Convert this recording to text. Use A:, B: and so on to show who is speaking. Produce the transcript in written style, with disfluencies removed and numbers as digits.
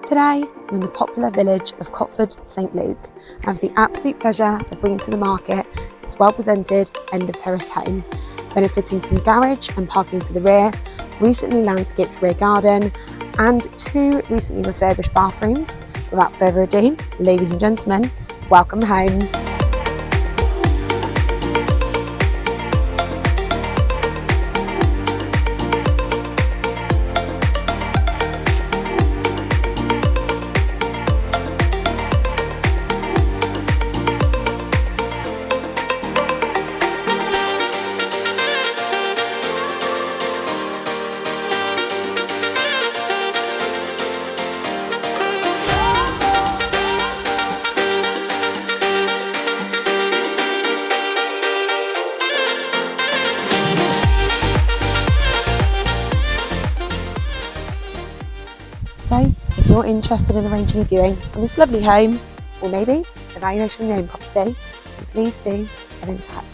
A: Today, I'm in the popular village of Cotford, St Luke. I have the absolute pleasure of bringing to the market this well-presented end of terrace home, benefiting from garage and parking to the rear, recently landscaped rear garden, and 2 recently refurbished bathrooms. Without further ado, ladies and gentlemen, welcome home. So, if you're interested in arranging a viewing on this lovely home, or maybe evaluation of your own property, then please do get in touch.